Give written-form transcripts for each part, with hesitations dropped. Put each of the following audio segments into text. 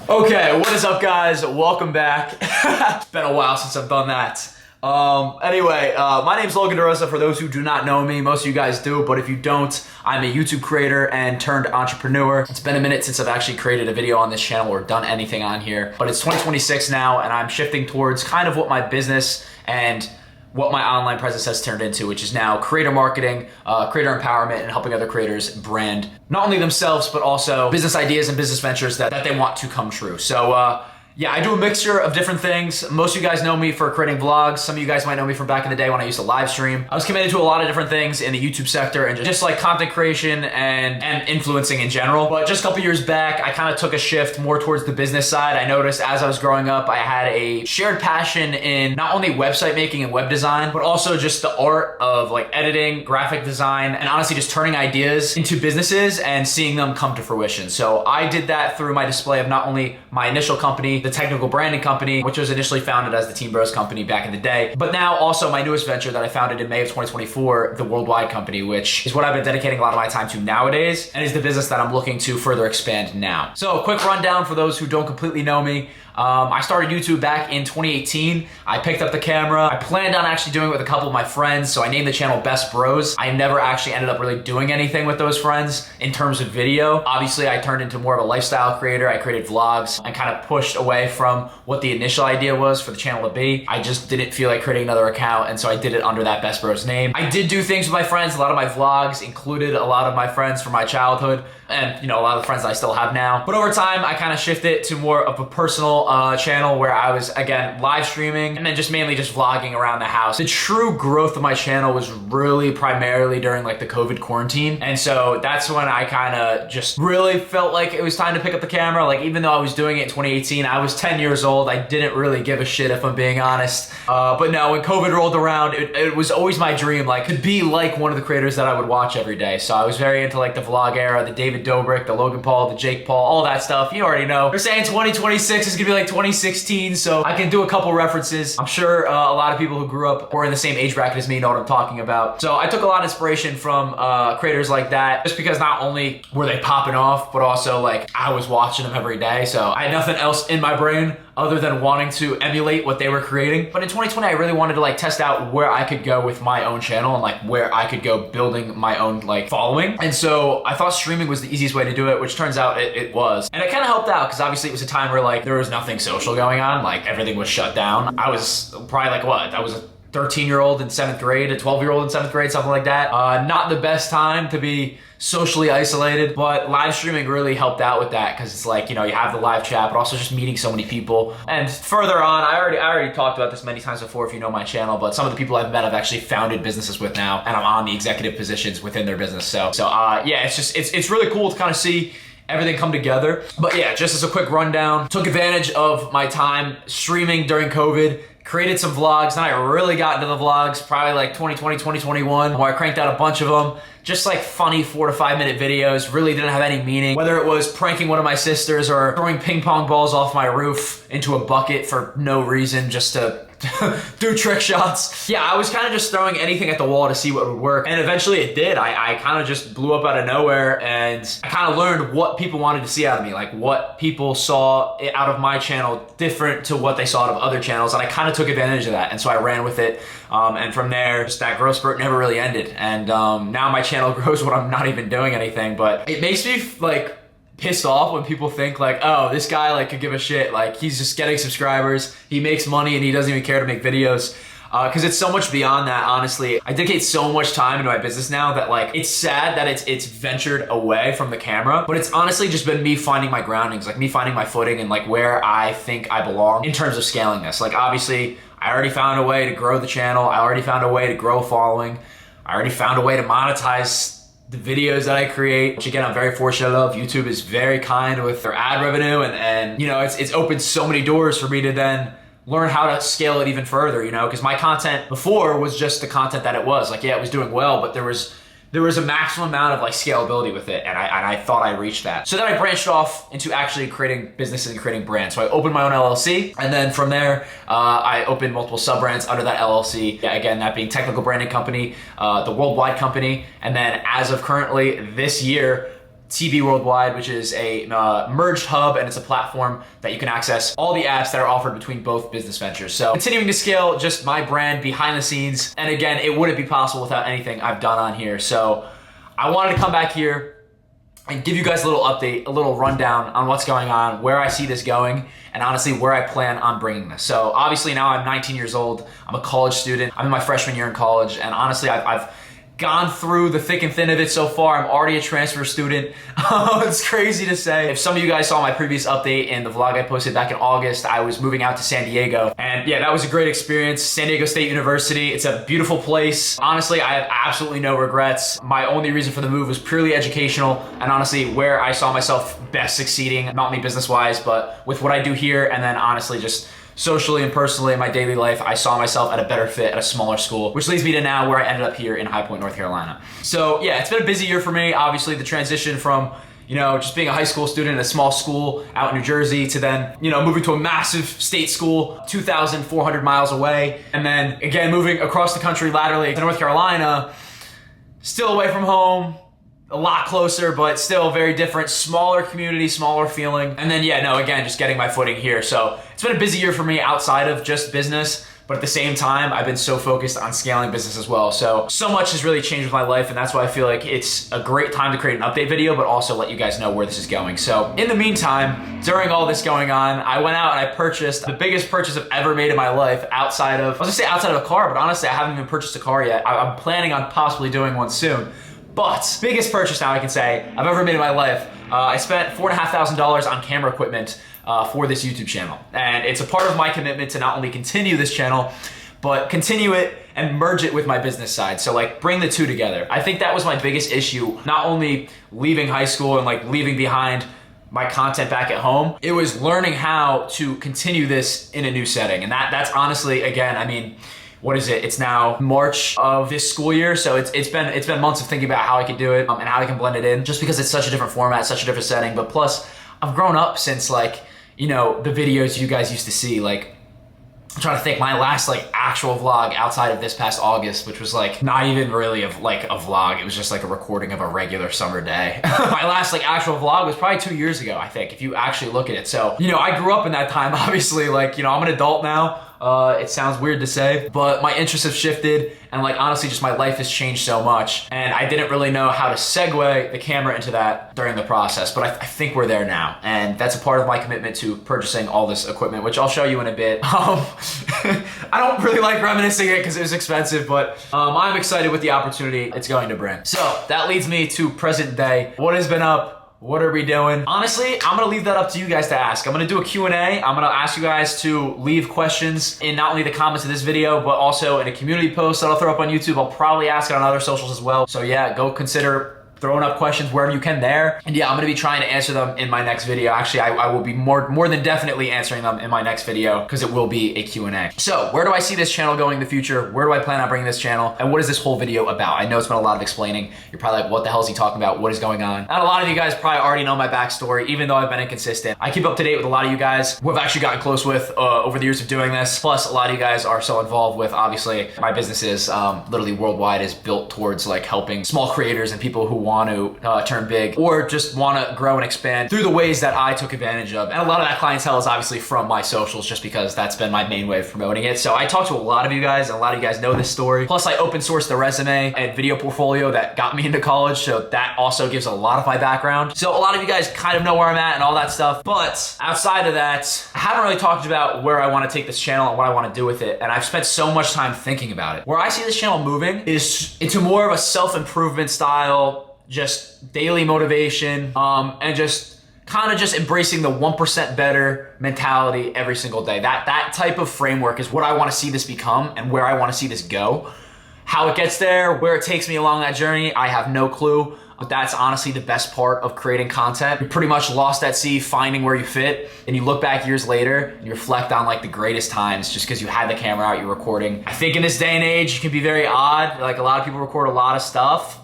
Okay, what is up, guys? Welcome back. It's been a while since I've done that. Anyway, my name's Logan DeRosa. For those who do not know me, most of you guys do, but if you don't, I'm a YouTube creator and turned entrepreneur. It's been a minute since I've actually created a video on this channel or done anything on here, but it's 2026 now, and I'm shifting towards kind of what my business and what my online presence has turned into, which is now creator marketing, creator empowerment, and helping other creators brand not only themselves, but also business ideas and business ventures that they want to come true. So yeah, I do a mixture of different things. Most of you guys know me for creating vlogs. Some of you guys might know me from back in the day when I used to live stream. I was committed to a lot of different things in the YouTube sector and just like content creation and influencing in general. But just a couple years back, I kind of took a shift more towards the business side. I noticed as I was growing up, I had a shared passion in not only website making and web design, but also just the art of like editing, graphic design, and honestly just turning ideas into businesses and seeing them come to fruition. So I did that through my display of not only my initial company, the Technical Branding Company, which was initially founded as the Team Bros Company back in the day, but now also my newest venture that I founded in May of 2024, the Worldwide Company, which is what I've been dedicating a lot of my time to nowadays and is the business that I'm looking to further expand now. So a quick rundown for those who don't completely know me. I started YouTube back in 2018. I picked up the camera. I planned on actually doing it with a couple of my friends, so I named the channel Best Bros. I never actually ended up really doing anything with those friends in terms of video. Obviously, I turned into more of a lifestyle creator. I created vlogs and kind of pushed away from what the initial idea was for the channel to be. I just didn't feel like creating another account, and so I did it under that Best Bros name. I did do things with my friends. A lot of my vlogs included a lot of my friends from my childhood and, you know, a lot of the friends that I still have now. But over time, I kind of shifted to more of a personal channel where I was, again, live streaming and then just mainly just vlogging around the house. The true growth of my channel was really primarily during like the COVID quarantine. And so that's when I kind of just really felt like it was time to pick up the camera. Like, even though I was doing it in 2018, I was 10 years old. I didn't really give a shit, if I'm being honest. But no, when COVID rolled around, it was always my dream, like, to be like one of the creators that I would watch every day. So I was very into like the vlog era, the David Dobrik, the Logan Paul, the Jake Paul, all that stuff. You already know. They're saying 2026 is gonna be like 2016, so I can do a couple references. I'm sure a lot of people who grew up or in the same age bracket as me know what I'm talking about. So I took a lot of inspiration from creators like that, just because not only were they popping off, but also like I was watching them every day. So I had nothing else in my brain other than wanting to emulate what they were creating. But in 2020, I really wanted to like test out where I could go with my own channel and like where I could go building my own like following. And so I thought streaming was the easiest way to do it, which turns out it was. And it kind of helped out because obviously it was a time where like there was nothing social going on, like everything was shut down. I was probably like what? I was a 13-year-old in 7th grade, a 12-year-old in 7th grade, something like that. Not the best time to be socially isolated, but live streaming really helped out with that because it's like, you know, you have the live chat, but also just meeting so many people. And further on, I already talked about this many times before if you know my channel, but some of the people I've met I've actually founded businesses with now, and I'm on the executive positions within their business. So yeah, it's really cool to kind of see everything come together. But yeah, just as a quick rundown, took advantage of my time streaming during COVID, created some vlogs, then I really got into the vlogs probably like 2020, 2021, where I cranked out a bunch of them. Just like funny 4 to 5 minute videos, really didn't have any meaning. Whether it was pranking one of my sisters or throwing ping pong balls off my roof into a bucket for no reason, just to do trick shots. Yeah, I was kind of just throwing anything at the wall to see what would work. And eventually it did. I kind of just blew up out of nowhere, and I kind of learned what people wanted to see out of me, like what people saw out of my channel different to what they saw out of other channels. And I kind of took advantage of that. And so I ran with it. And from there, just that growth spurt never really ended. And now my channel grows when I'm not even doing anything. But it makes me like pissed off when people think like, oh, this guy like could give a shit, like he's just getting subscribers, he makes money, and he doesn't even care to make videos. Because it's so much beyond that, honestly. I dedicate so much time into my business now that like it's sad that it's ventured away from the camera, but it's honestly just been me finding my groundings, like me finding my footing and like where I think I belong in terms of scaling this. Like obviously I already found a way to grow the channel, I already found a way to grow a following, I already found a way to monetize the videos that I create, which again, I'm very fortunate of. YouTube is very kind with their ad revenue, and you know, it's opened so many doors for me to then learn how to scale it even further, you know, because my content before was just the content that it was. Like, yeah, it was doing well, but there was a maximum amount of like scalability with it, and I thought I reached that. So then I branched off into actually creating businesses and creating brands. So I opened my own LLC, and then from there, I opened multiple sub-brands under that LLC. Yeah, again, that being Technical Branding Company, the Worldwide Company, and then as of currently this year, TV Worldwide, which is a merged hub, and it's a platform that you can access all the apps that are offered between both business ventures. So continuing to scale just my brand behind the scenes. And again, it wouldn't be possible without anything I've done on here. So I wanted to come back here and give you guys a little update, a little rundown on what's going on, where I see this going, and honestly where I plan on bringing this. So obviously now I'm 19 years old. I'm a college student. I'm in my freshman year in college, and honestly I've gone through the thick and thin of it so far. I'm already a transfer student. It's crazy to say. If some of you guys saw my previous update in the vlog I posted back in August, I was moving out to San Diego. And yeah, that was a great experience. San Diego State University. It's a beautiful place. Honestly, I have absolutely no regrets. My only reason for the move was purely educational, and honestly where I saw myself best succeeding, not only business-wise, but with what I do here, and then honestly just socially and personally in my daily life, I saw myself at a better fit at a smaller school, which leads me to now where I ended up here in High Point, North Carolina. So yeah, it's been a busy year for me. Obviously the transition from, just being a high school student in a small school out in New Jersey to then, moving to a massive state school 2,400 miles away. And then again, moving across the country laterally to North Carolina, still away from home, a lot closer, but still very different, smaller community, smaller feeling. And then again, just getting my footing here. So it's been a busy year for me outside of just business, but at the same time, I've been so focused on scaling business as well. So much has really changed with my life, and that's why I feel like it's a great time to create an update video, but also let you guys know where this is going. So in the meantime, during all this going on, I went out and I purchased the biggest purchase I've ever made in my life outside of a car, but honestly, I haven't even purchased a car yet. I'm planning on possibly doing one soon. But biggest purchase now I can say I've ever made in my life. I spent $4,500 on camera equipment for this YouTube channel. And it's a part of my commitment to not only continue this channel, but continue it and merge it with my business side. So like bring the two together. I think that was my biggest issue, not only leaving high school and like leaving behind my content back at home. It was learning how to continue this in a new setting. And that's honestly, again, what is it? It's now March of this school year, so it's been months of thinking about how I could do it and how I can blend it in, just because it's such a different format, such a different setting. But plus, I've grown up since the videos you guys used to see. Like, I'm trying to think, my last actual vlog outside of this past August, which was not even really a vlog. It was just a recording of a regular summer day. My last actual vlog was probably 2 years ago, I think, if you actually look at it. So I grew up in that time. Obviously, I'm an adult now. It sounds weird to say, but my interests have shifted, and honestly just my life has changed so much, and I didn't really know how to segue the camera into that during the process, but I think we're there now, and that's a part of my commitment to purchasing all this equipment, which I'll show you in a bit. I don't really like reminiscing it because it was expensive, but I'm excited with the opportunity it's going to bring. So that leads me to present day. What has been up? What are we doing? Honestly, I'm gonna leave that up to you guys to ask. I'm gonna do a Q&A. I'm gonna ask you guys to leave questions in not only the comments of this video, but also in a community post that I'll throw up on YouTube. I'll probably ask it on other socials as well. So yeah, go consider throwing up questions wherever you can there. And yeah, I'm gonna be trying to answer them in my next video. Actually, I will be more than definitely answering them in my next video because it will be a Q&A. So where do I see this channel going in the future? Where do I plan on bringing this channel? And what is this whole video about? I know it's been a lot of explaining. You're probably like, what the hell is he talking about? What is going on? And a lot of you guys probably already know my backstory, even though I've been inconsistent. I keep up to date with a lot of you guys who I've actually gotten close with over the years of doing this. Plus, a lot of you guys are so involved with, obviously, my businesses, literally Worldwide is built towards helping small creators and people who want to turn big or just want to grow and expand through the ways that I took advantage of. And a lot of that clientele is obviously from my socials, just because that's been my main way of promoting it. So I talk to a lot of you guys, and a lot of you guys know this story. Plus, I open sourced the resume and video portfolio that got me into college, so that also gives a lot of my background. So a lot of you guys kind of know where I'm at and all that stuff. But outside of that, I haven't really talked about where I want to take this channel and what I want to do with it. And I've spent so much time thinking about it. Where I see this channel moving is into more of a self-improvement style, just daily motivation, and just kind of just embracing the 1% better mentality every single day. That type of framework is what I want to see this become and where I want to see this go. How it gets there, where it takes me along that journey, I have no clue. But that's honestly the best part of creating content. You're pretty much lost at sea, finding where you fit, and you look back years later and you reflect on the greatest times just because you had the camera out, you're recording. I think in this day and age, it can be very odd. A lot of people record a lot of stuff,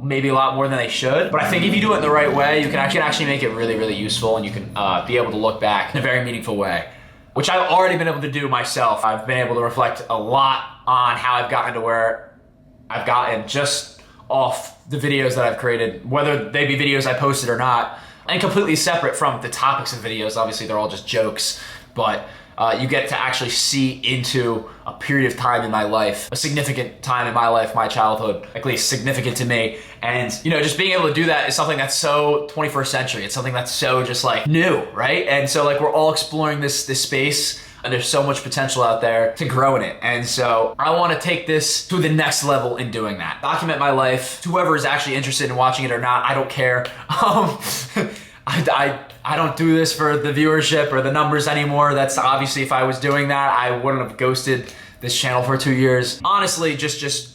maybe a lot more than they should. But I think if you do it in the right way, you can actually make it really, really useful, and you can be able to look back in a very meaningful way, which I've already been able to do myself. I've been able to reflect a lot on how I've gotten to where I've gotten just off the videos that I've created, whether they be videos I posted or not, and completely separate from the topics of videos. Obviously, they're all just jokes, but you get to actually see into a period of time in my life, a significant time in my life, my childhood, at least significant to me. And, you know, just being able to do that is something that's so 21st century. It's something that's so just like new, right? And so like we're all exploring this space, and there's so much potential out there to grow in it. And so I want to take this to the next level in doing that. Document my life. Whoever is actually interested in watching it or not, I don't care. I don't do this for the viewership or the numbers anymore. That's obviously, if I was doing that, I wouldn't have ghosted this channel for 2 years. Honestly, just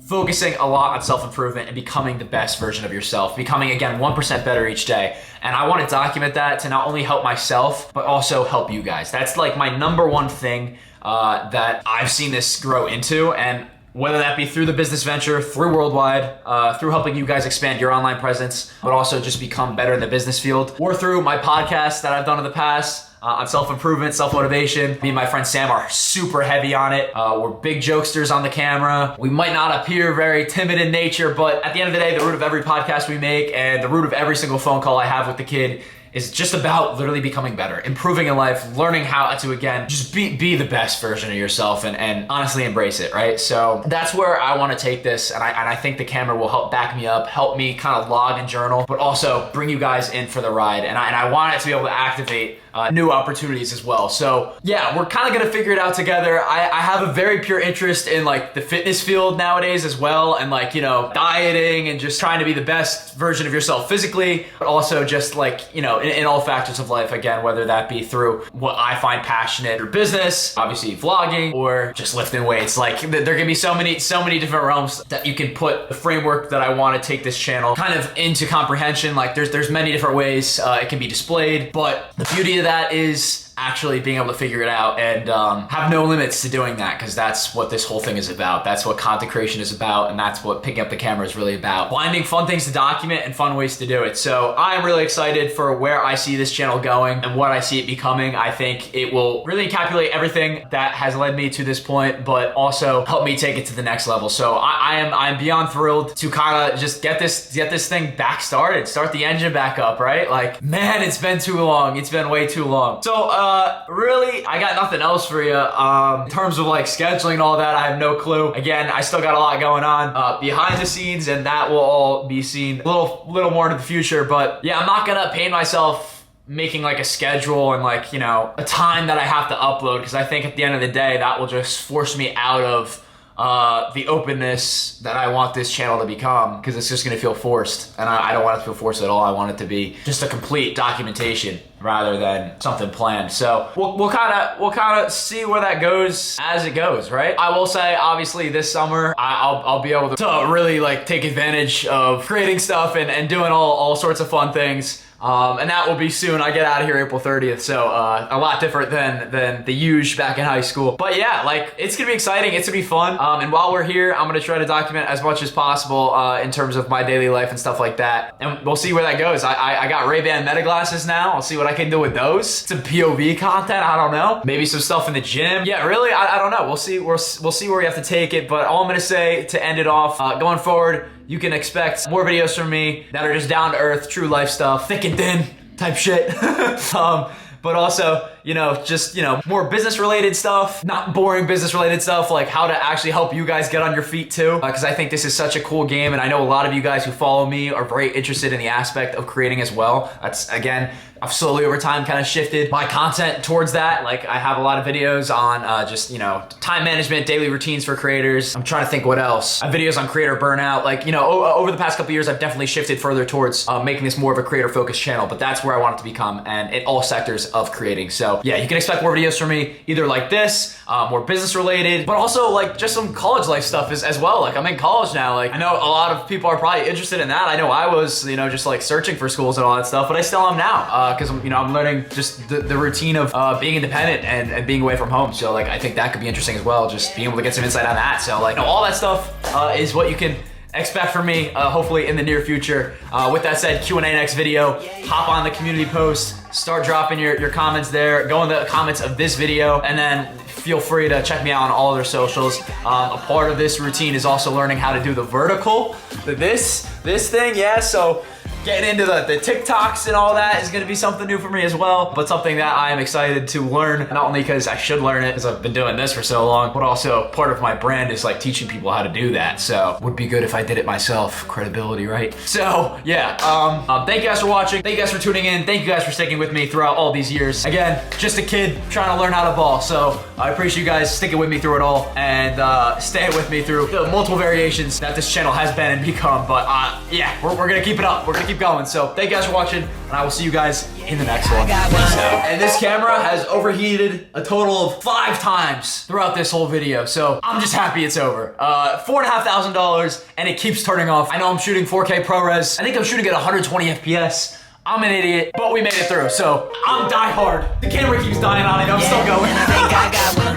focusing a lot on self-improvement and becoming the best version of yourself, becoming, again, 1% better each day. And I want to document that to not only help myself, but also help you guys. That's like my number one thing that I've seen this grow into. And whether that be through the business venture, through Worldwide, through helping you guys expand your online presence, but also just become better in the business field, or through my podcast that I've done in the past, on self-improvement, self-motivation. Me and my friend Sam are super heavy on it. We're big jokesters on the camera. We might not appear very timid in nature, but at the end of the day, the root of every podcast we make and the root of every single phone call I have with the kid is just about literally becoming better, improving in life, learning how to, again, just be the best version of yourself and honestly embrace it, right? So that's where I want to take this, and I think the camera will help back me up, help me kind of log and journal, but also bring you guys in for the ride. And I want it to be able to activate new opportunities as well. So yeah, we're kind of gonna figure it out together. I have a very pure interest in like the fitness field nowadays as well, and like, you know, dieting and just trying to be the best version of yourself physically, but also just like, you know, in all factors of life, again, whether that be through what I find passionate or business, obviously vlogging, or just lifting weights. Like there can be so many different realms that you can put the framework that I want to take this channel kind of into comprehension. Like there's many different ways it can be displayed, but the beauty of that is actually being able to figure it out and have no limits to doing that, because that's what this whole thing is about. That's what content creation is about, and that's what picking up the camera is really about. Finding fun things to document and fun ways to do it. So I'm really excited for where I see this channel going and what I see it becoming. I think it will really encapsulate everything that has led me to this point, but also help me take it to the next level. So I'm beyond thrilled to kind of just get this thing back started, start the engine back up, right? Like, man, it's been too long. It's been way too long. So really, I got nothing else for you. In terms of like scheduling and all that, I have no clue. Again, I still got a lot going on behind the scenes, and that will all be seen a little more into the future. But yeah, I'm not gonna pain myself making like a schedule and like, you know, a time that I have to upload, because I think at the end of the day, that will just force me out of the openness that I want this channel to become, because it's just gonna feel forced, and I don't want it to feel forced at all. I want it to be just a complete documentation rather than something planned. So we'll kind of see where that goes as it goes, right? I will say, obviously, this summer I'll be able to really like take advantage of creating stuff and doing all sorts of fun things. And that will be soon. I get out of here April 30th, so a lot different than the huge back in high school. But yeah, like, it's gonna be exciting, it's gonna be fun. And while we're here, I'm gonna try to document as much as possible in terms of my daily life and stuff like that. And we'll see where that goes. I got Ray-Ban Meta glasses now. I'll see what I can do with those. Some POV content, I don't know. Maybe some stuff in the gym. Yeah, really, I don't know. We'll see where we have to take it. But all I'm gonna say to end it off, going forward, you can expect more videos from me that are just down to earth, true life stuff, thick and thin type shit. But also, you know, just, you know, more business related stuff, not boring business related stuff, like how to actually help you guys get on your feet too. Because I think this is such a cool game, and I know a lot of you guys who follow me are very interested in the aspect of creating as well. That's, again, I've slowly over time kind of shifted my content towards that. Like, I have a lot of videos on just, you know, time management, daily routines for creators. I'm trying to think what else. I have videos on creator burnout. Like, you know, over the past couple of years, I've definitely shifted further towards making this more of a creator focused channel, but that's where I want it to become, and in all sectors of creating. So yeah, you can expect more videos from me, either like this, more business related, but also like just some college life stuff as well. Like, I'm in college now. Like, I know a lot of people are probably interested in that. I know I was, you know, just like searching for schools and all that stuff, but I still am now. Because you know, I'm learning just the routine of being independent and being away from home. So like, I think that could be interesting as well, just being able to get some insight on that. So like, you know, all that stuff is what you can expect from me, hopefully in the near future. With that said, Q&A next video. Hop on the community post, start dropping your comments there. Go in the comments of this video, and then feel free to check me out on all other socials. A part of this routine is also learning how to do the vertical, this thing, yeah, so getting into the TikToks and all that is gonna be something new for me as well, but something that I am excited to learn, not only because I should learn it because I've been doing this for so long, but also part of my brand is like teaching people how to do that. So would be good if I did it myself. Credibility, right? So yeah, thank you guys for watching. Thank you guys for tuning in. Thank you guys for sticking with me throughout all these years. Again, just a kid trying to learn how to ball. So I appreciate you guys sticking with me through it all and staying with me through the multiple variations that this channel has been and become. But yeah, we're gonna keep it up. We're gonna keep going. So thank you guys for watching, and I will see you guys in the next one. Peace out. And this camera has overheated a total of 5 times throughout this whole video, so I'm just happy it's over. $4,500, and it keeps turning off. I know I'm shooting 4K ProRes. I think I'm shooting at 120 FPS. I'm an idiot, but we made it through, so I'm die hard. The camera keeps dying on it, I'm still going.